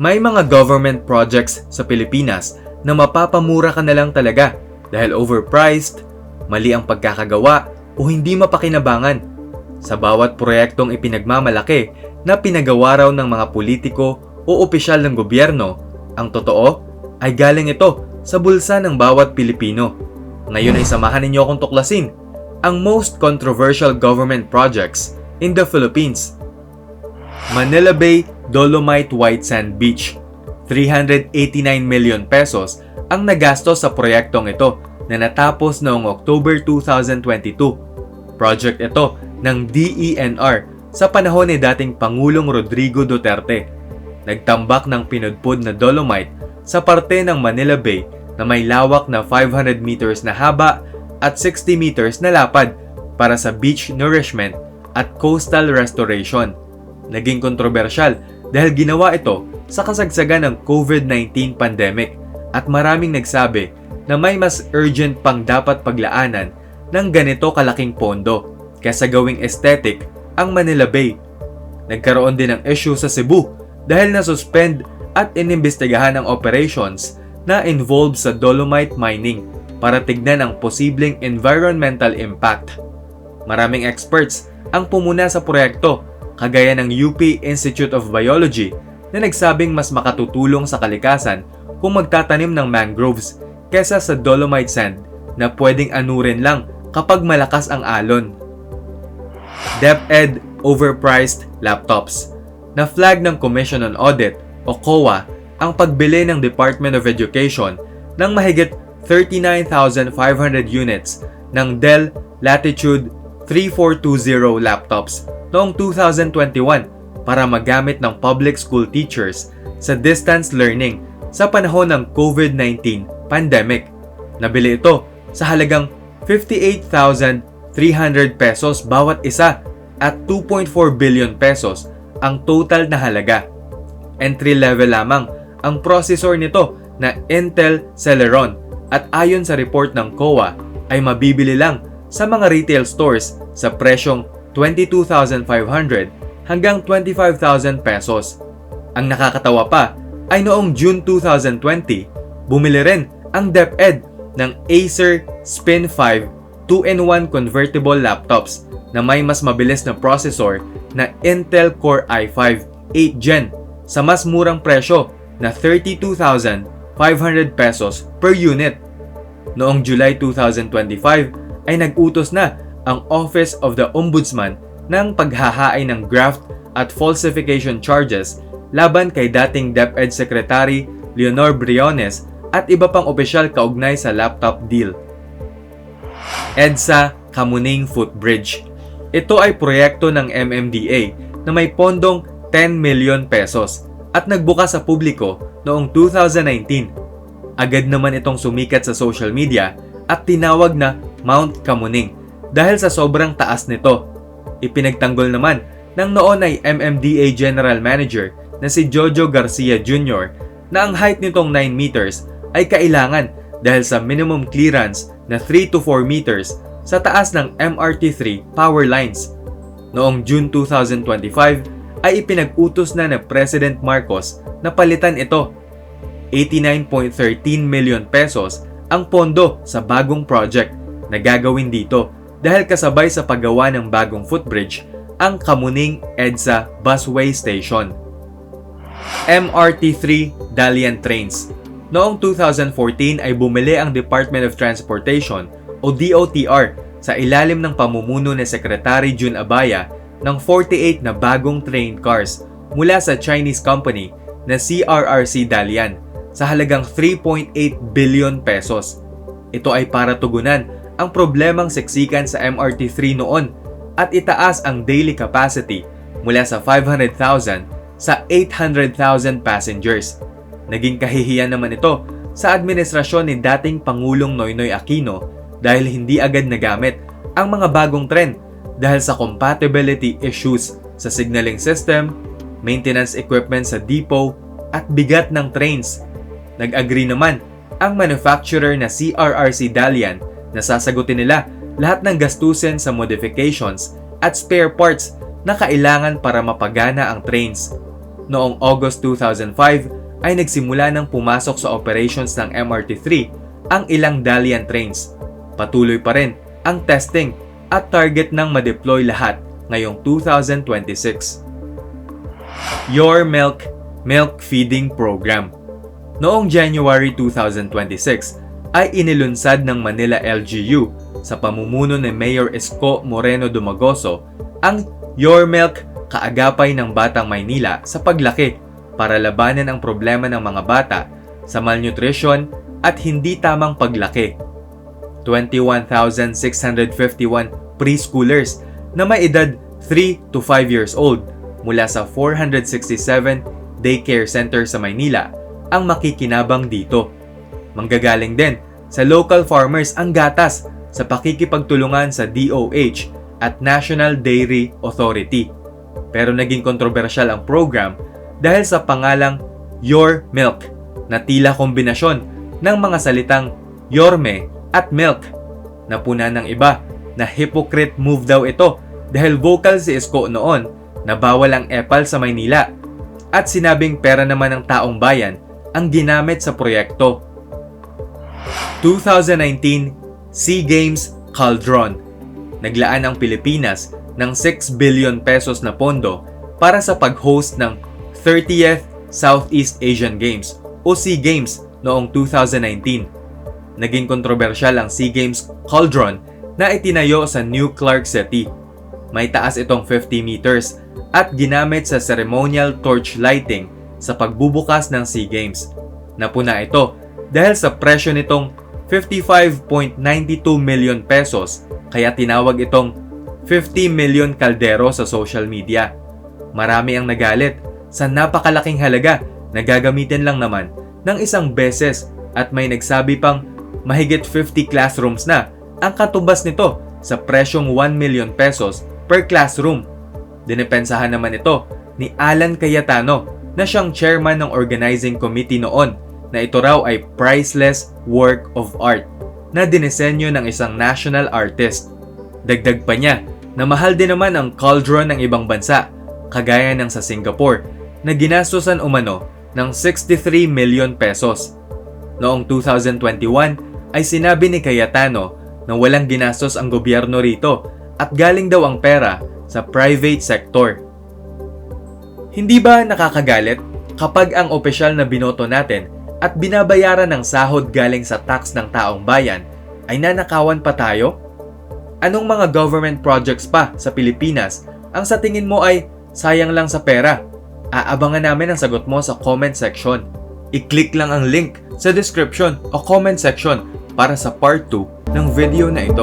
May mga government projects sa Pilipinas na mapapamura ka na lang talaga dahil overpriced, mali ang pagkakagawa o hindi mapakinabangan. Sa bawat proyektong ipinagmamalaki na pinagawa raw ng mga politiko o opisyal ng gobyerno, ang totoo ay galing ito sa bulsa ng bawat Pilipino. Ngayon ay samahan ninyo akong tuklasin ang most controversial government projects in the Philippines. Manila Bay Dolomite White Sand Beach. 389 million pesos ang nagastos sa proyektong ito na natapos noong October 2022. Project ito ng DENR sa panahon ni dating Pangulong Rodrigo Duterte. Nagtambak ng pinudpod na dolomite sa parte ng Manila Bay na may lawak na 500 meters na haba at 60 meters na lapad para sa beach nourishment at coastal restoration. Naging kontrobersyal dahil ginawa ito sa kasagsagan ng COVID-19 pandemic at maraming nagsabi na may mas urgent pang dapat paglaanan ng ganito kalaking pondo kaysa gawing aesthetic ang Manila Bay. Nagkaroon din ng issue sa Cebu dahil na-suspend at inimbestigahan ang operations na involved sa dolomite mining para tignan ang posibleng environmental impact. Maraming experts ang pumuna sa proyekto kagaya ng UP Institute of Biology na nagsabing mas makatutulong sa kalikasan kung magtatanim ng mangroves kesa sa dolomite sand na pwedeng anurin lang kapag malakas ang alon. DepEd overpriced laptops. Na-flag ng Commission on Audit o COA ang pagbili ng Department of Education ng mahigit 39,500 units ng Dell Latitude 3420 laptops noong 2021 para magamit ng public school teachers sa distance learning sa panahon ng COVID-19 pandemic. Nabili ito sa halagang 58,300 pesos bawat isa at 2.4 billion pesos ang total na halaga. Entry level lamang ang processor nito na Intel Celeron at ayon sa report ng COA ay mabibili lang sa mga retail stores sa presyong 22,500 hanggang 25,000 pesos. Ang nakakatawa pa ay noong June 2020, bumili rin ang DepEd ng Acer Spin 5 2-in-1 convertible laptops na may mas mabilis na processor na Intel Core i5 8th Gen sa mas murang presyo na 32,500 pesos per unit. Noong July 2025 ay nag-utos na ang Office of the Ombudsman ng paghahain ng graft at falsification charges laban kay dating DepEd Secretary Leonor Briones at iba pang opisyal kaugnay sa laptop deal. EDSA Kamuning Footbridge. Ito ay proyekto ng MMDA na may pondong 10 million pesos at nagbukas sa publiko noong 2019. Agad naman itong sumikat sa social media at tinawag na Mount Kamuning dahil sa sobrang taas nito. Ipinagtanggol naman ng noon ay MMDA General Manager na si Jojo Garcia Jr. na ang height nitong 9 meters ay kailangan dahil sa minimum clearance na 3 to 4 meters sa taas ng MRT3 power lines. Noong June 2025 ay ipinag-utos na ng President Marcos na palitan ito. 89.13 million pesos ang pondo sa bagong project na gagawin dito dahil kasabay sa paggawa ng bagong footbridge ang Kamuning EDSA Busway Station. MRT3 Dalian Trains. Noong 2014 ay bumili ang Department of Transportation o DOTR sa ilalim ng pamumuno ni Secretary Jun Abaya ng 48 na bagong train cars mula sa Chinese company na CRRC Dalian sa halagang 3.8 billion pesos. Ito ay para tugunan ang problemang siksikan sa MRT3 noon at itaas ang daily capacity mula sa 500,000 sa 800,000 passengers. Naging kahihiyan naman ito sa administrasyon ni dating Pangulong Noynoy Aquino dahil hindi agad nagamit ang mga bagong tren dahil sa compatibility issues sa signaling system, maintenance equipment sa depot at bigat ng trains. Nag-agree naman ang manufacturer na CRRC Dalian na sasagutin nila lahat ng gastusin sa modifications at spare parts na kailangan para mapagana ang trains. noong August 2005 ay nagsimula ng pumasok sa operations ng MRT-3 ang ilang Dalian trains. Patuloy pa rin ang testing at target ng ma-deploy lahat ngayong 2026. Your Milk Milk Feeding Program. Noong January 2026 ay inilunsad ng Manila LGU sa pamumuno ni Mayor Isko Moreno Dumagoso ang Your Milk Kaagapay ng Batang Maynila sa paglaki para labanan ang problema ng mga bata sa malnutrition at hindi tamang paglaki. 21,651 preschoolers na may edad 3 to 5 years old mula sa 467 daycare center sa Maynila ang makikinabang dito. Manggagaling din sa local farmers ang gatas sa pakikipagtulungan sa DOH at National Dairy Authority. Pero naging kontrobersyal ang program dahil sa pangalang Your Milk na tila kombinasyon ng mga salitang Yorme at Milk. Napuna ng iba na hypocrite move daw ito dahil vocal si Isko noon na bawal ang epal sa Maynila at sinabing pera naman ng taong bayan ang ginamit sa proyekto. 2019 SEA Games Cauldron. Naglaan ang Pilipinas ng 6 billion pesos na pondo para sa pag-host ng 30th Southeast Asian Games o SEA Games noong 2019. Naging kontrobersyal ang SEA Games Cauldron na itinayo sa New Clark City. May taas itong 50 meters at ginamit sa ceremonial torch lighting sa pagbubukas ng SEA Games. Napuna ito dahil sa presyo nitong 55.92 million pesos kaya tinawag itong 50 million kaldero sa social media. Marami ang nagalit sa napakalaking halaga na gagamitin lang naman ng isang beses at may nagsabi pang mahigit 50 classrooms na ang katubas nito sa presyong 1 million pesos per classroom. Dinepensahan naman ito ni Alan Cayetano na siyang chairman ng organizing committee noon na ito raw ay priceless work of art na dinesenyo ng isang national artist. Dagdag pa niya na mahal din naman ang cauldron ng ibang bansa, kagaya ng sa Singapore, na ginastusan umano ng 63 million pesos. Noong 2021 ay sinabi ni Cayetano na walang ginastos ang gobyerno rito at galing daw ang pera sa private sector. Hindi ba nakakagalit kapag ang opisyal na binoto natin at binabayaran ng sahod galing sa tax ng taong bayan ay nanakawan pa tayo? Anong mga government projects pa sa Pilipinas ang sa tingin mo ay sayang lang sa pera? Aabangan namin ang sagot mo sa comment section. I-click lang ang link sa description o comment section para sa part 2 ng video na ito.